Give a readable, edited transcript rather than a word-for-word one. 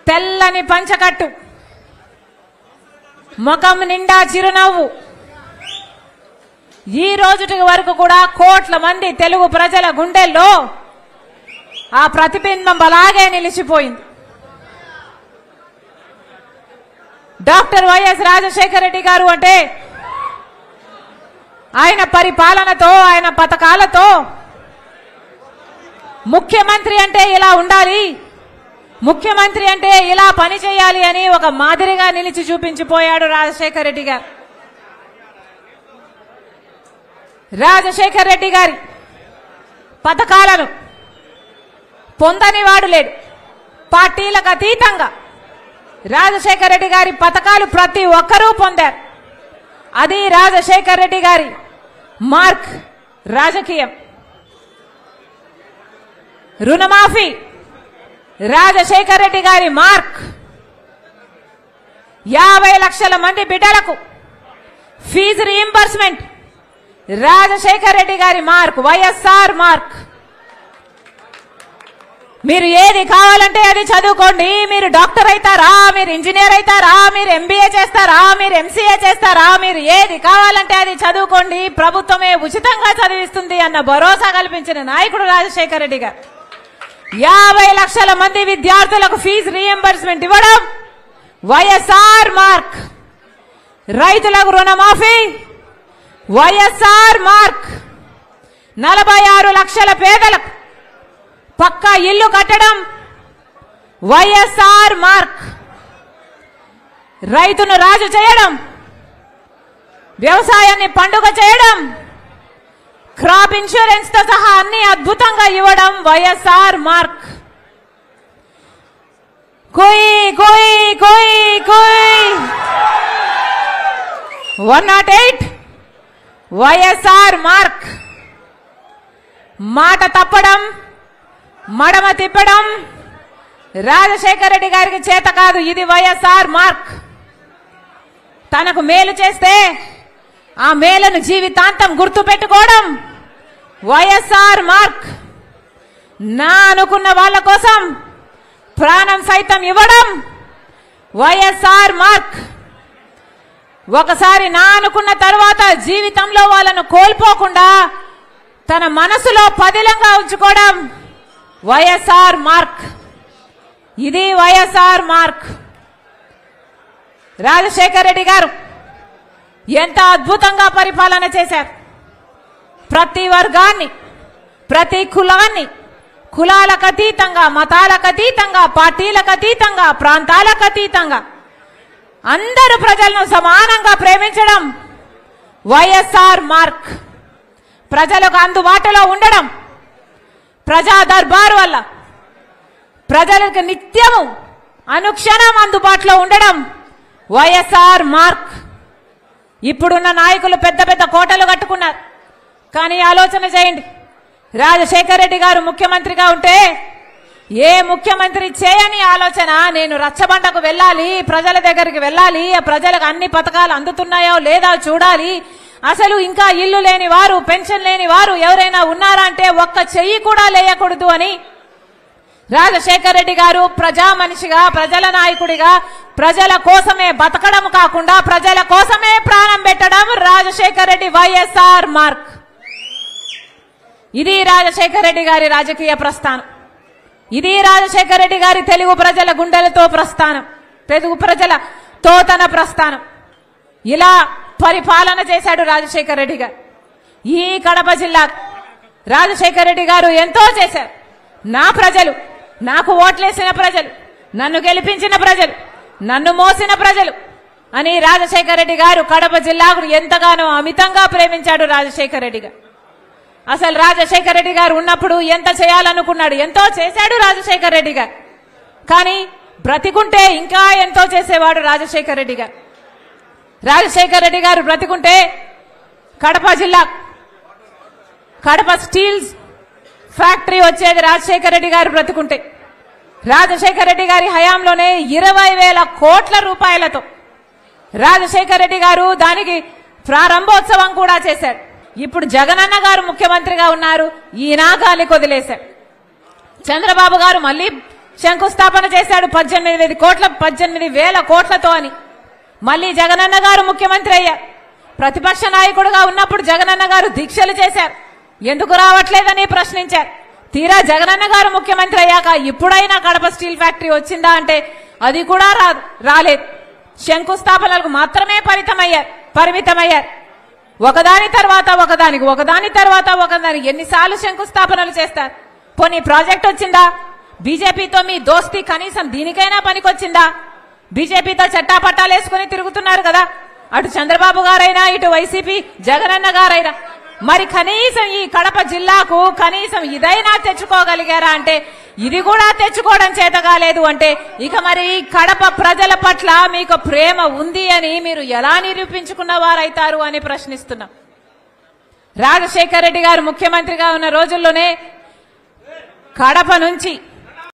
తెల్లని పంచకట్టు, ముఖం నిండా చిరునవ్వు. ఈ రోజుటి వరకు కూడా కోట్ల మంది తెలుగు ప్రజల గుండెల్లో ఆ ప్రతిబింబం అలాగే నిలిచిపోయింది. డాక్టర్ వైఎస్ రాజశేఖర రెడ్డి గారు అంటే ఆయన పరిపాలనతో, ఆయన పథకాలతో ముఖ్యమంత్రి అంటే ఇలా ఉండాలి, ముఖ్యమంత్రి అంటే ఇలా పని చేయాలి అని ఒక మాదిరిగా నిలిచి చూపించిపోయాడు రాజశేఖర రెడ్డి గారు. రాజశేఖర రెడ్డి గారి పథకాలను పొందని వాడు లేడు. పార్టీలకు అతీతంగా రాజశేఖర రెడ్డి గారి పథకాలు ప్రతి ఒక్కరూ పొందారు. అది రాజశేఖర రెడ్డి గారి మార్క్ రాజకీయం. రుణమాఫీ రాజశేఖర రెడ్డి గారి మార్క్. 50 లక్షల మంది బిడ్డలకు ఫీజు రీయింబర్స్మెంట్ రాజశేఖర రెడ్డి గారి మార్క్, వైఎస్ఆర్ మార్క్. మీరు ఏది కావాలంటే అది చదువుకోండి. మీరు డాక్టర్ అవుతారా, మీరు ఇంజనీర్ అవుతారా, మీరు ఎంబీఏ చేస్తారా, మీరు ఎంసీఏ చేస్తారా, మీరు ఏది కావాలంటే అది చదువుకోండి, ప్రభుత్వమే ఉచితంగా చదివిస్తుంది అన్న భరోసా కల్పించిన నాయకుడు రాజశేఖర రెడ్డి గారు. 50 లక్షల మంది విద్యార్థులకు ఫీజు రీయింబర్స్మెంట్ ఇవ్వడం వైఎస్ఆర్ మార్క్. రైతులకు రుణమాఫీ వైఎస్ఆర్ మార్క్. 46 లక్షల పేదలకు పక్కా ఇల్లు కట్టడం వైఎస్ఆర్ మార్క్. రైతును రాజు చేయడం, వ్యవసాయాన్ని పండుగ చేయడం, క్రాప్ ఇన్సూరెన్స్ తో సహా అన్ని అద్భుతంగా ఇవ్వడం వైఎస్ఆర్ మార్క్. కోయి కోయి కోయి కోయి 108 వైఎస్ఆర్ మార్క్. మాట తప్పడం, మడమ తిప్పడం రాజశేఖర రెడ్డి గారికి చేత కాదు. ఇది వైఎస్ఆర్ మార్క్. తనకు మేలు చేస్తే ఆ మేలును జీవితాంతం గుర్తు పెట్టుకోవడం వైఎస్ఆర్ మార్క్. నా అనుకున్న వాళ్ళ కోసం ప్రాణం సైతం ఇవ్వడం వైఎస్ఆర్ మార్క్. ఒకసారి నా అనుకున్న తర్వాత జీవితంలో వాళ్ళను కోల్పోకుండా తన మనసులో పదిలంగా ఉంచుకోవడం వైఎస్ఆర్ మార్క్. ఇది వైఎస్ఆర్ మార్క్. రాజశేఖర రెడ్డి గారు ఎంత అద్భుతంగా పరిపాలన చేశారు. ప్రతి వర్గాన్ని, ప్రతి కులాన్ని, కులాలకు అతీతంగా, మతాలకు అతీతంగా, పార్టీలకు అతీతంగా, ప్రాంతాలకు అతీతంగా అందరు ప్రజలను సమానంగా ప్రేమించడం వైఎస్ఆర్ మార్క్. ప్రజలకు అందుబాటులో ఉండడం, ప్రజా దర్బారు వల్ల ప్రజలకు నిత్యము అనుక్షణం అందుబాటులో ఉండడం వైఎస్ఆర్ మార్క్. ఇప్పుడున్న నాయకులు పెద్ద పెద్ద కోటలు కట్టుకున్నారు. కానీ ఆలోచన చేయండి, రాజశేఖర రెడ్డి గారు ముఖ్యమంత్రిగా ఉంటే ఏ ముఖ్యమంత్రి చేయని ఆలోచన, నేను రచ్చబండకు వెళ్ళాలి, ప్రజల దగ్గరికి వెళ్ళాలి, ప్రజలకు అన్ని పథకాలు అందుతున్నాయో లేదా చూడాలి, అసలు ఇంకా ఇల్లు లేని వారు, పెన్షన్ లేని వారు ఎవరైనా ఉన్నారా అంటే ఒక్క చెయ్యి కూడా లేయకూడదు అని రాజశేఖర రెడ్డి గారు ప్రజా మనిషిగా, ప్రజల నాయకుడిగా ప్రజల కోసమే బతకడం కాకుండా ప్రజల కోసమే ప్రాణం పెట్టడం రాజశేఖర రెడ్డి వైఎస్ఆర్ మార్క్. ఇది రాజశేఖర రెడ్డి గారి రాజకీయ ప్రస్థానం. ఇది రాజశేఖర రెడ్డి గారి తెలుగు ప్రజల గుండెలతో ప్రస్థానం, తెలుగు ప్రజలతో తన ప్రస్థానం. ఇలా పరిపాలన చేశాడు రాజశేఖర రెడ్డి గారు. ఈ కడప జిల్లా రాజశేఖర రెడ్డి గారు ఎంతో చేశారు. నా ప్రజలు, నాకు ఓట్లేసిన ప్రజలు, నన్ను గెలిపించిన ప్రజలు, నన్ను మోసిన ప్రజలు అని రాజశేఖర రెడ్డి గారు కడప జిల్లాకు ఎంతగానో అమితంగా ప్రేమించాడు రాజశేఖర రెడ్డి గారు. అసలు రాజశేఖర రెడ్డి గారు ఉన్నప్పుడు ఎంత చేయాలనుకున్నాడు, ఎంతో చేశాడు రాజశేఖర రెడ్డి గారు. కానీ బ్రతికుంటే ఇంకా ఎంతో చేసేవాడు రాజశేఖర రెడ్డి గారు. రాజశేఖర రెడ్డి గారు బ్రతికుంటే కడప జిల్లా, కడప స్టీల్స్ ఫ్యాక్టరీ వచ్చేది రాజశేఖర రెడ్డి గారు బ్రతికుంటే. రాజశేఖర రెడ్డి గారి హయాంలోనే 20,000 కోట్ల రూపాయలతో రాజశేఖర రెడ్డి గారు దానికి ప్రారంభోత్సవం కూడా చేశారు. ఇప్పుడు జగనన్న గారు ముఖ్యమంత్రిగా ఉన్నారు, ఈయన గాలికి వదిలేశారు. చంద్రబాబు గారు మళ్ళీ శంకుస్థాపన చేశాడు 18,000 కోట్లతో అని. మళ్ళీ జగనన్న గారు ముఖ్యమంత్రి అయ్యారు. ప్రతిపక్ష నాయకుడుగా ఉన్నప్పుడు జగనన్న గారు దీక్షలు చేశారు, ఎందుకు రావట్లేదని ప్రశ్నించారు. తీరా జగనన్న గారు ముఖ్యమంత్రి అయ్యాక ఇప్పుడైనా కడప స్టీల్ ఫ్యాక్టరీ వచ్చిందా అంటే అది కూడా రాలేదు. శంకుస్థాపనలకు మాత్రమే పరిమితమయ్యారు. ఒకదాని తర్వాత ఒకదానికి ఎన్నిసార్లు శంకుస్థాపనలు చేస్తారు? పోనీ ప్రాజెక్ట్ వచ్చిందా? బీజేపీతో మీ దోస్తీ కనీసం దీనికైనా పనికొచ్చిందా? బీజేపీతో చట్టాపట్టాలేసుకుని తిరుగుతున్నారు కదా, అటు చంద్రబాబు గారైనా ఇటు వైసీపీ జగనన్న గారైనా. మరి కనీసం ఈ కడప జిల్లాకు కనీసం ఇదైనా తెచ్చుకోగలిగారా అంటే ఇది కూడా తెచ్చుకోవడం చేత కాలేదు అంటే ఇక మరి కడప ప్రజల పట్ల మీకు ప్రేమ ఉంది అని మీరు ఎలా నిరూపించుకున్న వారైతారు అని ప్రశ్నిస్తున్నాం. రాజశేఖర రెడ్డి గారు ముఖ్యమంత్రిగా ఉన్న రోజుల్లోనే కడప నుంచి